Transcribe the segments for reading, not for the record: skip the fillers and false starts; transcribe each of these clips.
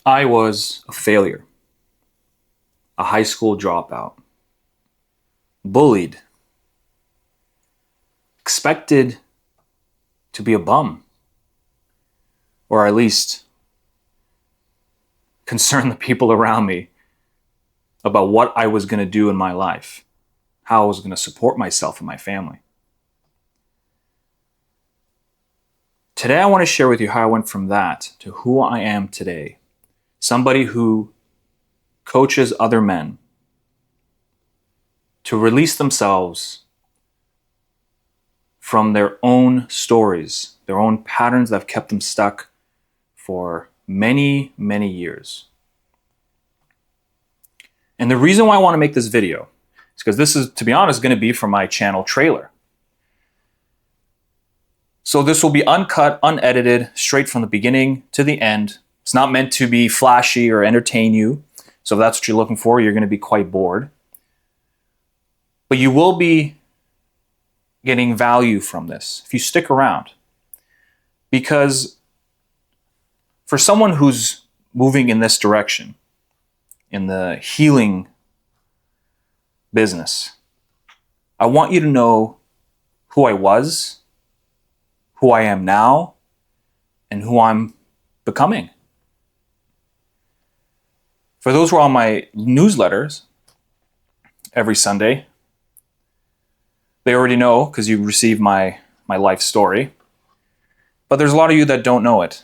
I was a failure, a high school dropout, bullied, expected to be a bum, or at least concern the people around me about what I was going to do in my life, how I was going to support myself and my family. Today, I want to share with you how I went from that to who I am today. Somebody who coaches other men to release themselves from their own stories, their own patterns that have kept them stuck for many, many years. And the reason why I want to make this video is because this is, to be honest, going to be for my channel trailer. So this will be uncut, unedited, straight from the beginning to the end. It's not meant to be flashy or entertain you. So if that's what you're looking for, you're going to be quite bored. But you will be getting value from this if you stick around. Because for someone who's moving in this direction, in the healing business, I want you to know who I was, who I am now, and who I'm becoming. For those who are on my newsletters every Sunday, they already know because you receive my life story. But there's a lot of you that don't know it.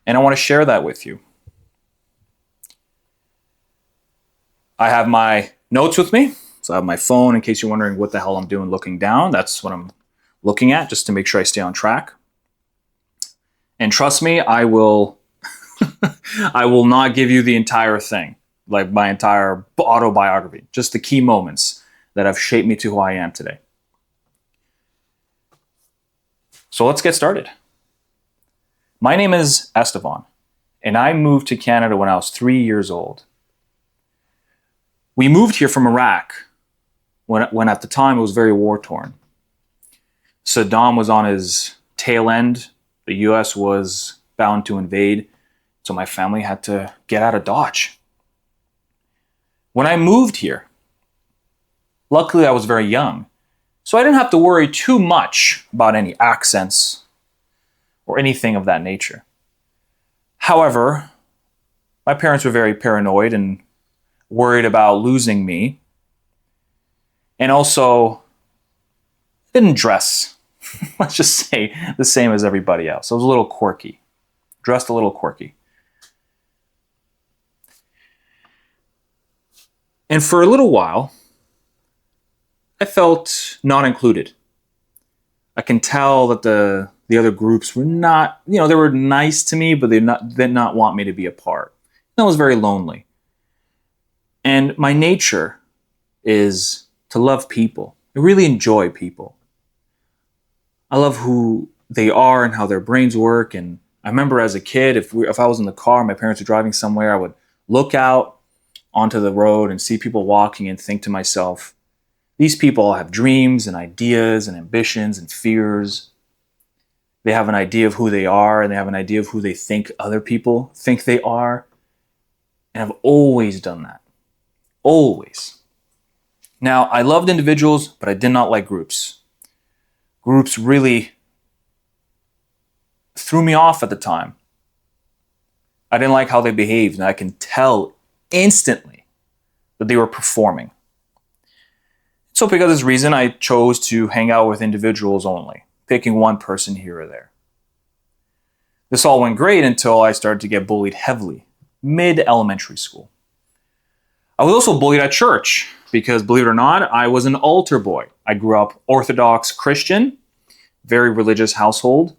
And I want to share that with you. I have my notes with me. So I have my phone in case you're wondering what the hell I'm doing looking down. That's what I'm looking at just to make sure I stay on track. And trust me, I will I will not give you the entire thing, like my entire autobiography, just the key moments that have shaped me to who I am today. So let's get started. My name is Estefan, and I moved to Canada when I was 3 years old. We moved here from Iraq when at the time it was very war-torn. Saddam was on his tail end. The US was bound to invade. So my family had to get out of Dodge. When I moved here, luckily I was very young, so I didn't have to worry too much about any accents or anything of that nature. However, my parents were very paranoid and worried about losing me, and also didn't dress, let's just say, the same as everybody else. I was a little quirky, dressed a little quirky. And for a little while, I felt not included. I can tell that the other groups were not, they were nice to me, but they did not want me to be a part. And I was very lonely. And my nature is to love people. I really enjoy people. I love who they are and how their brains work. And I remember as a kid, if I was in the car, my parents were driving somewhere, I would look out onto the road and see people walking and think to myself, these people have dreams and ideas and ambitions and fears. They have an idea of who they are, and they have an idea of who they think other people think they are. And I've always done that. Always. Now, I loved individuals, but I did not like groups. Groups really threw me off at the time. I didn't like how they behaved, and I can tell instantly that they were performing. So because of this reason, I chose to hang out with individuals only, picking one person here or there. This all went great until I started to get bullied heavily, mid-elementary school. I was also bullied at church because, believe it or not, I was an altar boy. I grew up Orthodox Christian, very religious household,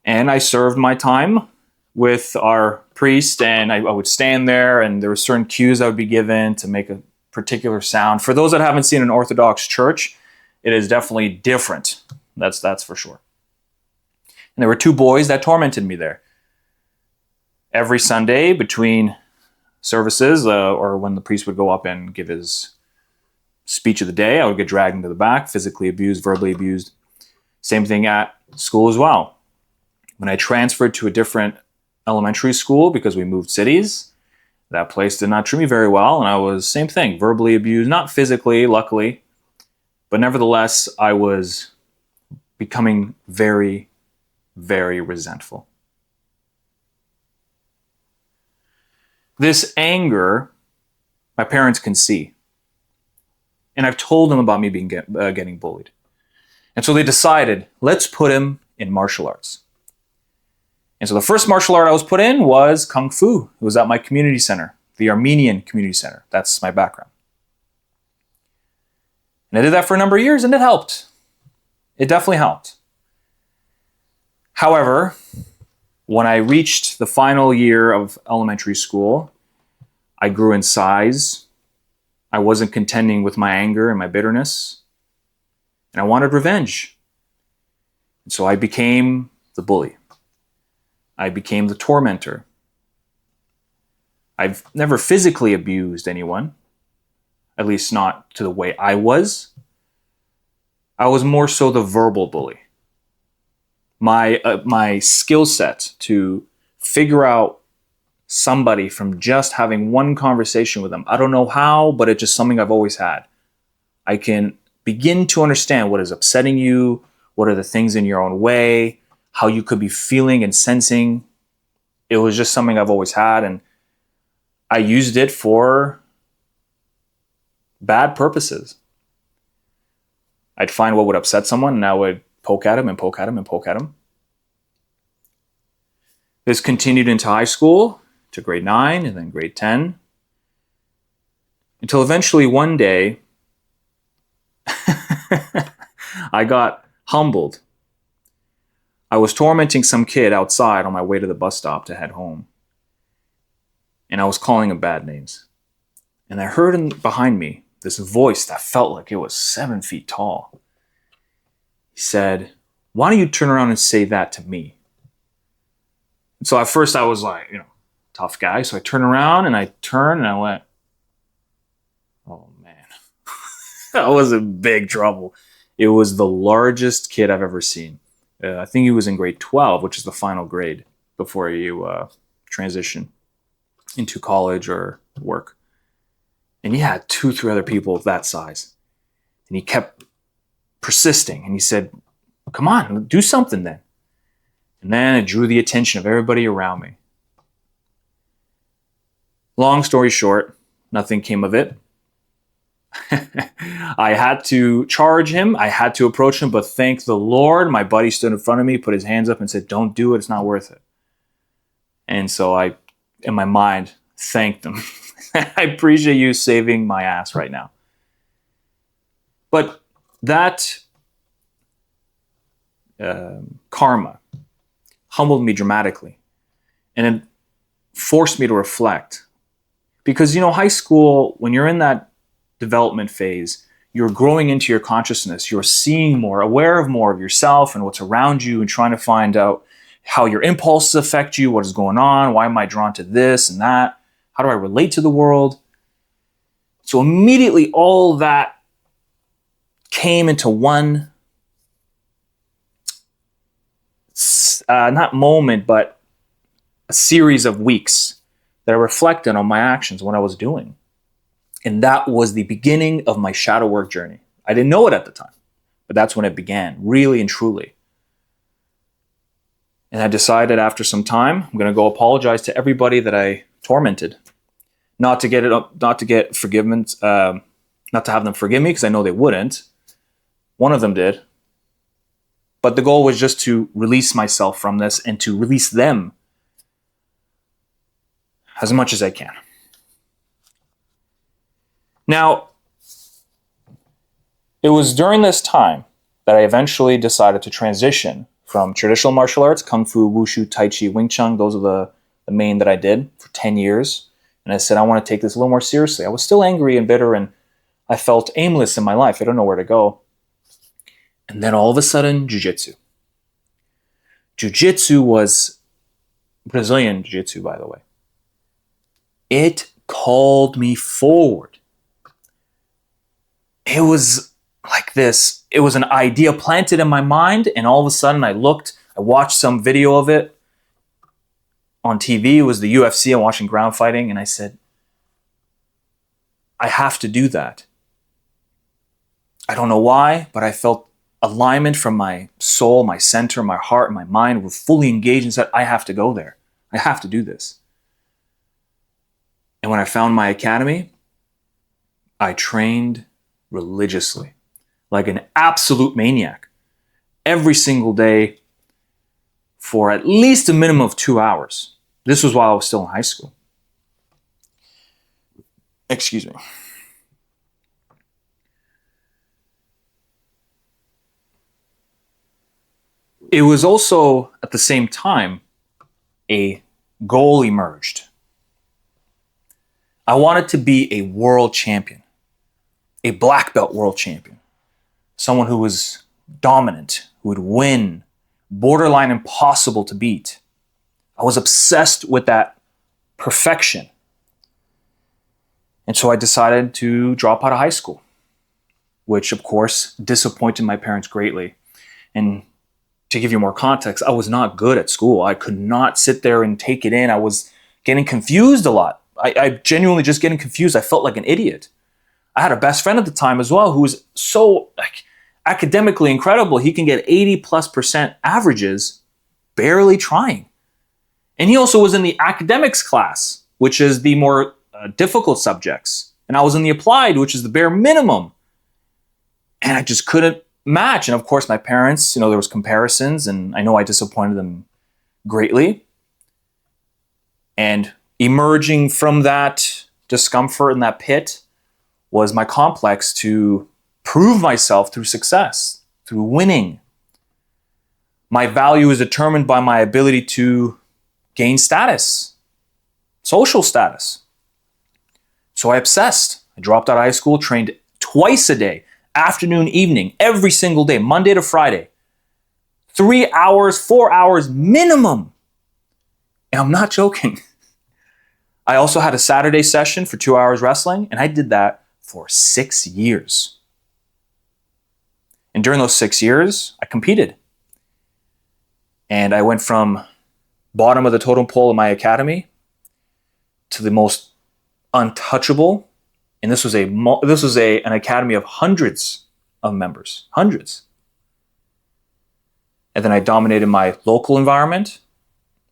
and I served my time with our priest, and I would stand there, and there were certain cues I would be given to make a particular sound. For those that haven't seen an Orthodox church, it is definitely different. That's for sure. And there were two boys that tormented me there. Every Sunday between services, or when the priest would go up and give his speech of the day, I would get dragged into the back, physically abused, verbally abused. Same thing at school as well. When I transferred to a different elementary school because we moved cities. That place did not treat me very well, and I was, same thing, verbally abused, not physically, luckily, but nevertheless, I was becoming very, very resentful. This anger, my parents can see. And I've told them about me getting bullied. And so they decided, let's put him in martial arts. And so the first martial art I was put in was Kung Fu. It was at my community center, the Armenian community center. That's my background. And I did that for a number of years, and it helped. It definitely helped. However, when I reached the final year of elementary school, I grew in size. I wasn't contending with my anger and my bitterness. And I wanted revenge. And so I became the bully. I became the tormentor. I've never physically abused anyone, at least not to the way I was. I was more so the verbal bully. My skill set to figure out somebody from just having one conversation with them. I don't know how, but it's just something I've always had. I can begin to understand what is upsetting you, what are the things in your own way, how you could be feeling and sensing. It was just something I've always had, and I used it for bad purposes. I'd find what would upset someone, and I would poke at him and poke at him and poke at him. This continued into high school, to grade 9 and then grade 10, until eventually one day I got humbled. I was tormenting some kid outside on my way to the bus stop to head home. And I was calling him bad names. And I heard behind me this voice that felt like it was 7 feet tall. He said, "Why don't you turn around and say that to me?" And so at first I was like, tough guy. So I turned around and I went, oh man, I was in big trouble. It was the largest kid I've ever seen. I think he was in grade 12, which is the final grade before you transition into college or work. And he had 2-3 other people of that size. And he kept persisting. And he said, "Come on, do something then." And then it drew the attention of everybody around me. Long story short, nothing came of it. I had to charge him. I had to approach him, but thank the Lord, my buddy stood in front of me, put his hands up and said, "Don't do it. It's not worth it." And so I, in my mind, thanked him. I appreciate you saving my ass right now. But that karma humbled me dramatically. And it forced me to reflect. Because, high school, when you're in that development phase, you're growing into your consciousness. You're seeing more, aware of more of yourself and what's around you, and trying to find out how your impulses affect you, what is going on, why am I drawn to this and that, how do I relate to the world? So immediately all that came into one, not moment, but a series of weeks that I reflected on my actions, what I was doing. And that was the beginning of my shadow work journey. I didn't know it at the time, but that's when it began, really and truly. And I decided after some time, I'm going to go apologize to everybody that I tormented. Not to get forgiveness, not to have them forgive me, because I know they wouldn't. One of them did. But the goal was just to release myself from this and to release them as much as I can. Now, it was during this time that I eventually decided to transition from traditional martial arts, Kung Fu, Wushu, Tai Chi, Wing Chun. Those are the main that I did for 10 years. And I said, I want to take this a little more seriously. I was still angry and bitter, and I felt aimless in my life. I don't know where to go. And then all of a sudden, Jiu Jitsu. Jiu Jitsu was Brazilian Jiu Jitsu, by the way. It called me forward. It was like this. It was an idea planted in my mind, and all of a sudden I watched some video of it, on TV. It was the UFC. I'm watching ground fighting. And I said, I have to do that. I don't know why, but I felt alignment from my soul, my center, my heart, and my mind were fully engaged and said, I have to go there. I have to do this. And when I found my academy, I trained religiously, like an absolute maniac, every single day for at least a minimum of 2 hours. This was while I was still in high school. Excuse me. It was also, at the same time, a goal emerged. I wanted to be a world champion, a black belt world champion, someone who was dominant, who would win, borderline impossible to beat. I was obsessed with that perfection. And so I decided to drop out of high school, which of course disappointed my parents greatly. And to give you more context, I was not good at school. I could not sit there and take it in. I was getting confused a lot. I genuinely just getting confused. I felt like an idiot. I had a best friend at the time as well who was so academically incredible. He can get 80+% averages barely trying. And he also was in the academics class, which is the more difficult subjects. And I was in the applied, which is the bare minimum. And I just couldn't match. And of course, my parents, there was comparisons, and I know I disappointed them greatly. And emerging from that discomfort and that pit was my complex to prove myself through success, through winning. My value is determined by my ability to gain status, social status. So I obsessed. I dropped out of high school, trained twice a day, afternoon, evening, every single day, Monday to Friday. 3 hours, 4 hours minimum. And I'm not joking. I also had a Saturday session for 2 hours wrestling, and I did that for 6 years. And during those 6 years, I competed. And I went from bottom of the totem pole in my academy to the most untouchable. And this was an academy of hundreds of members, hundreds. And then I dominated my local environment,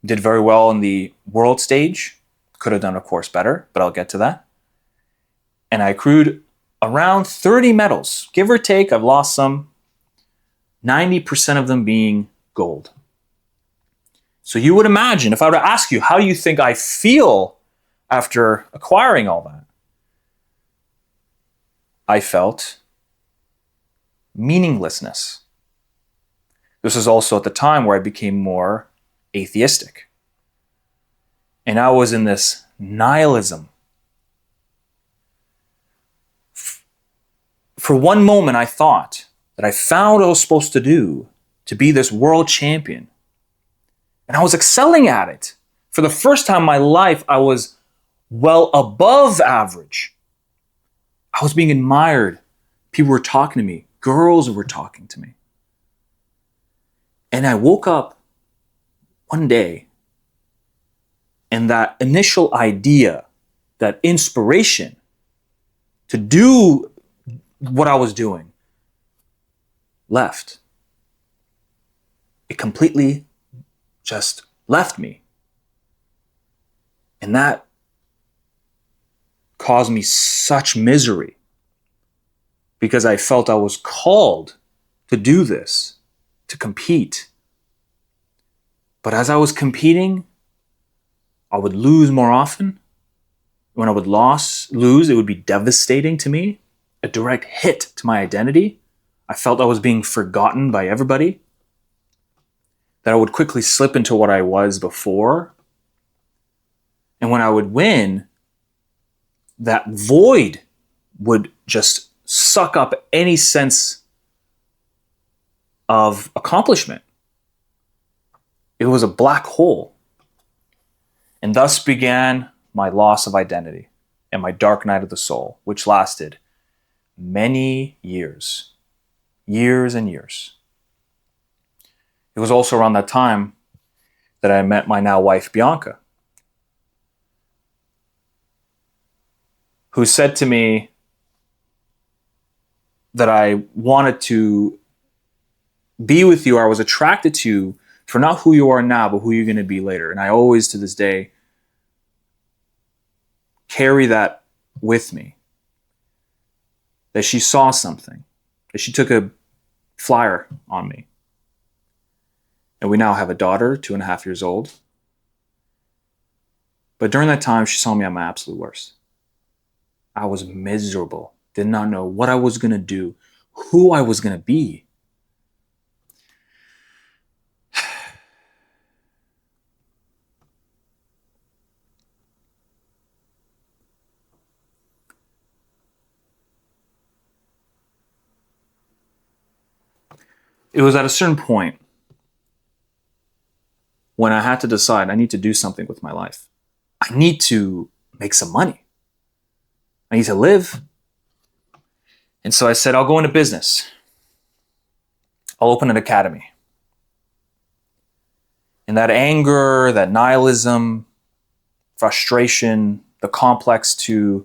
did very well in the world stage. Could have done, of course, better, but I'll get to that. And I accrued around 30 medals, give or take. I've lost some, 90% of them being gold. So you would imagine, if I were to ask you, how do you think I feel after acquiring all that? I felt meaninglessness. This was also at the time where I became more atheistic. And I was in this nihilism. For one moment, I thought that I found what I was supposed to do to be this world champion. And I was excelling at it. For the first time in my life, I was well above average. I was being admired. People were talking to me. Girls were talking to me. And I woke up one day, and that initial idea, that inspiration to do what I was doing left. It completely just left me. And that caused me such misery because I felt I was called to do this, to compete. But as I was competing, I would lose more often. When I would lose, it would be devastating to me, a direct hit to my identity. I felt I was being forgotten by everybody, that I would quickly slip into what I was before. And when I would win, that void would just suck up any sense of accomplishment. It was a black hole. And thus began my loss of identity and my dark night of the soul, which lasted many years, years and years. It was also around that time that I met my now wife, Bianca, who said to me that I wanted to be with you, or I was attracted to you for not who you are now, but who you're going to be later. And I always, to this day, carry that with me. That she saw something, that she took a flyer on me. And we now have a daughter, 2.5 years old. But during that time, she saw me at my absolute worst. I was miserable, did not know what I was going to do, who I was going to be. It was at a certain point when I had to decide I need to do something with my life. I need to make some money. I need to live. And so I said, I'll go into business. I'll open an academy. And that anger, that nihilism, frustration, the complex that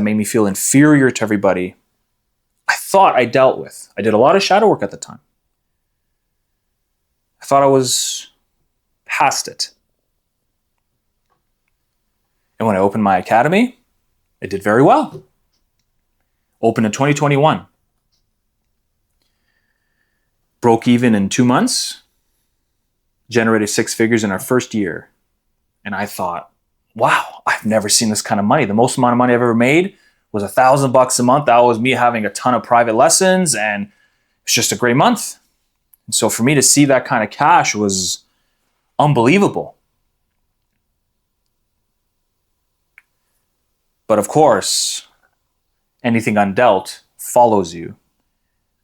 made me feel inferior to everybody, I thought I dealt with. I did a lot of shadow work at the time. I thought I was past it. And when I opened my academy, it did very well. Opened in 2021. Broke even in 2 months. Generated 6 figures in our first year. And I thought, wow, I've never seen this kind of money. The most amount of money I've ever made was $1,000 a month. That was me having a ton of private lessons, and it's just a great month. And so for me to see that kind of cash was unbelievable. But of course, anything undealt follows you.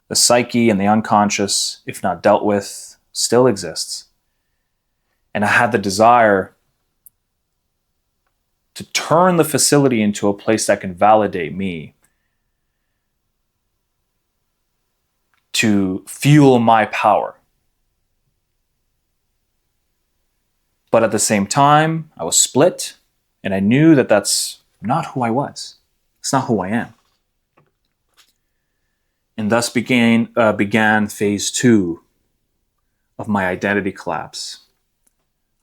The psyche and the unconscious, if not dealt with, still exists. And I had the desire to turn the facility into a place that can validate me, to fuel my power. But at the same time, I was split, and I knew that that's not who I was. It's not who I am. And thus began phase 2 of my identity collapse.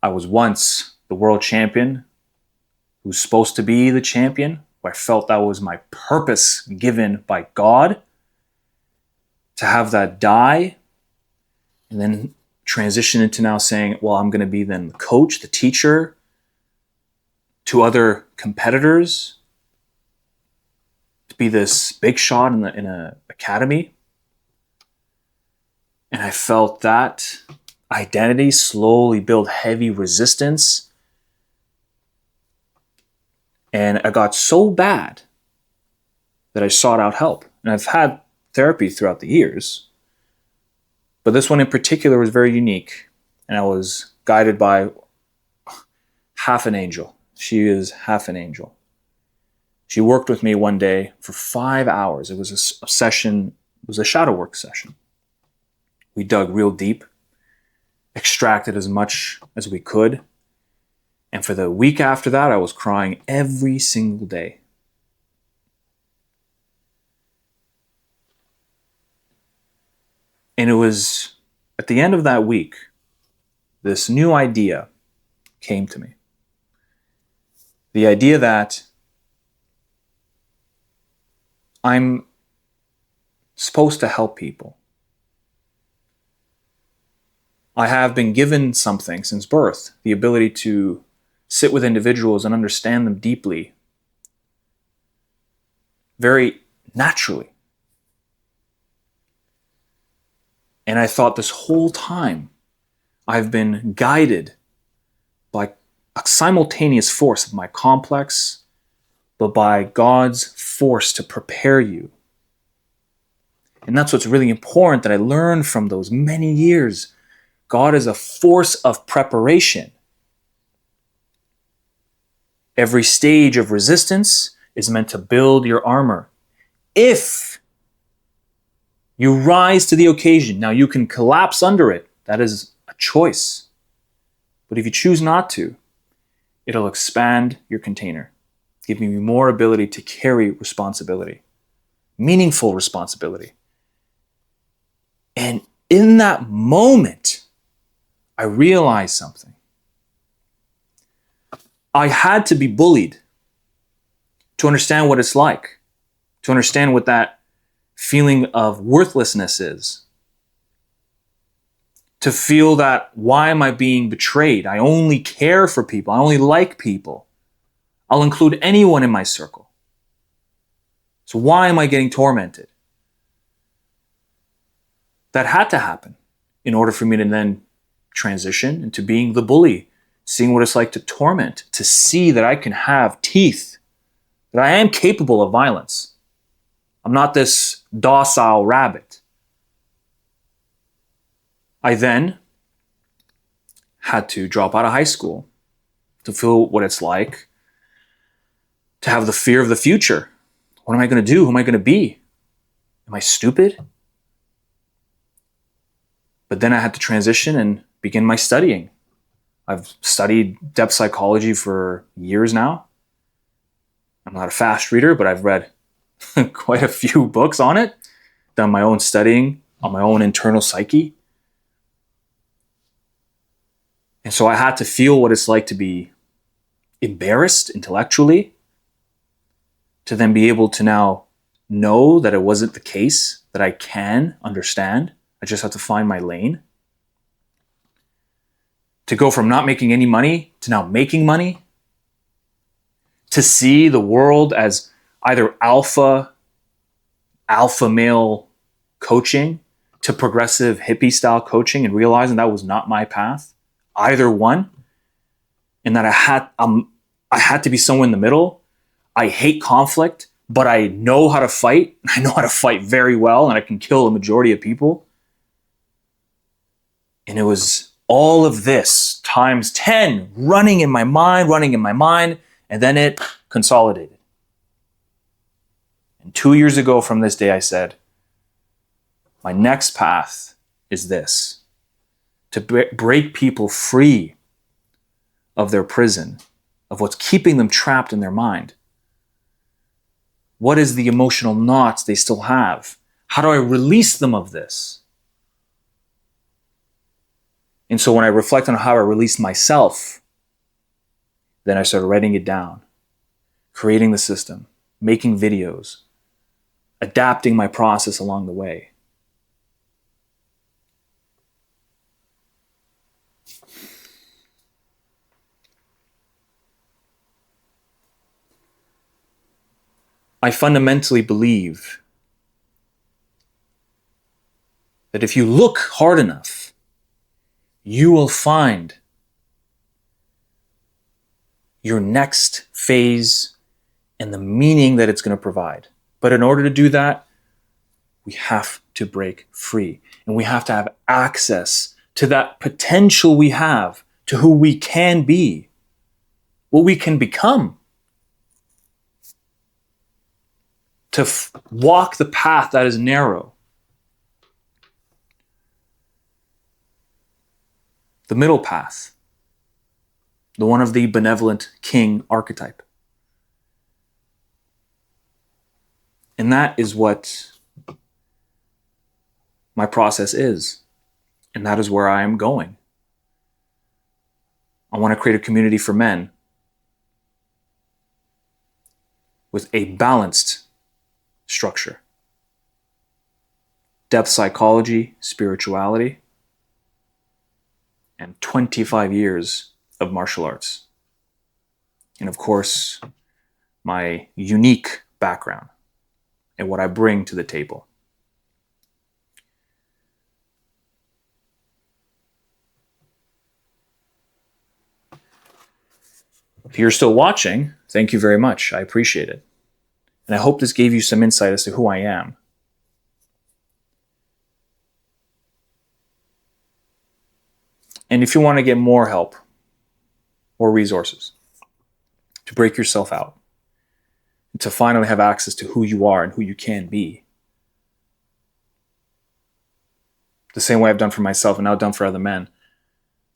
I was once the world champion, who's supposed to be the champion, where I felt that was my purpose given by God, to have that die, and then transition into now saying, well, I'm going to be then the coach, the teacher, to other competitors, to be this big shot in an academy. And I felt that identity slowly build heavy resistance. And it got so bad that I sought out help. And I've had therapy throughout the years, but this one in particular was very unique. And I was guided by half an angel. She is half an angel. She worked with me one day for 5 hours. It was a session, it was a shadow work session. We dug real deep, extracted as much as we could. And for the week after that, I was crying every single day. And it was at the end of that week, this new idea came to me. The idea that I'm supposed to help people. I have been given something since birth, the ability to sit with individuals and understand them deeply, very naturally. And I thought this whole time I've been guided by a simultaneous force of my complex, but by God's force to prepare you. And that's what's really important that I learned from those many years. God is a force of preparation. Every stage of resistance is meant to build your armor. If you rise to the occasion, now you can collapse under it. That is a choice. But if you choose not to, it'll expand your container, giving you more ability to carry responsibility, meaningful responsibility. And in that moment, I realized something. I had to be bullied to understand what it's like, to understand what that feeling of worthlessness is. To feel that, why am I being betrayed? I only care for people. I only like people. I'll include anyone in my circle. So why am I getting tormented? That had to happen in order for me to then transition into being the bully, seeing what it's like to torment, to see that I can have teeth, that I am capable of violence. I'm not this docile rabbit. I then had to drop out of high school to feel what it's like to have the fear of the future. What am I going to do? Who am I going to be? Am I stupid? But then I had to transition and begin my studying. I've studied depth psychology for years now. I'm not a fast reader, but I've read quite a few books on it, done my own studying on my own internal psyche. And so I had to feel what it's like to be embarrassed intellectually, to then be able to now know that it wasn't the case, that I can understand. I just have to find my lane. To go from not making any money to now making money. To see the world as either alpha male coaching to progressive hippie style coaching and realizing that was not my path, either one. And that I had to be somewhere in the middle. I hate conflict, but I know how to fight. I know how to fight very well, and I can kill a majority of people. And it was all of this times 10 running in my mind, and then it consolidated. And 2 years ago from this day, I said, my next path is this: to break people free of their prison, of what's keeping them trapped in their mind. What is the emotional knots they still have? How do I release them of this? And so when I reflect on how I released myself, then I started writing it down, creating the system, making videos, adapting my process along the way. I fundamentally believe that if you look hard enough, you will find your next phase and the meaning that it's going to provide. But in order to do that, we have to break free. And we have to have access to that potential we have, to who we can be, what we can become. To walk the path that is narrow. The middle path. The one of the benevolent king archetype. And that is what my process is. And that is where I am going. I want to create a community for men with a balanced structure. Depth psychology, spirituality, and 25 years of martial arts. And of course, my unique background and what I bring to the table. If you're still watching, thank you very much. I appreciate it. And I hope this gave you some insight as to who I am. And if you want to get more help or resources to break yourself out, to finally have access to who you are and who you can be, the same way I've done for myself and now done for other men,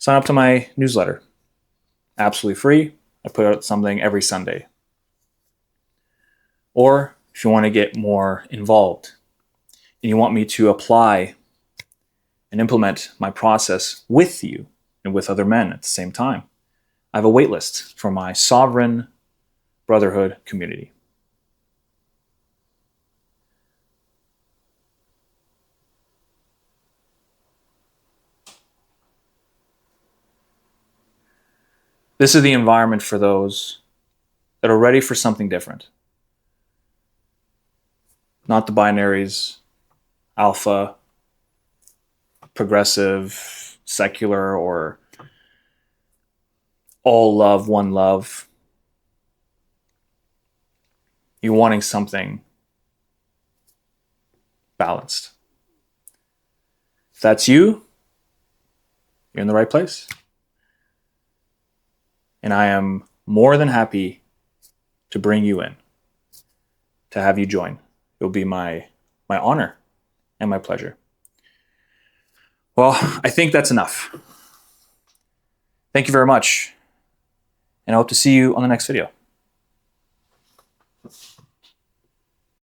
sign up to my newsletter. Absolutely free. I put out something every Sunday. Or if you want to get more involved and you want me to apply and implement my process with you and with other men at the same time, I have a wait list for my Sovereign Brotherhood community. This is the environment for those that are ready for something different. Not the binaries, alpha, progressive, secular, or all love, one love. You're wanting something balanced. If that's you, you're in the right place. And I am more than happy to bring you in, to have you join. It will be my honor and my pleasure. Well, I think that's enough. Thank you very much, and I hope to see you on the next video.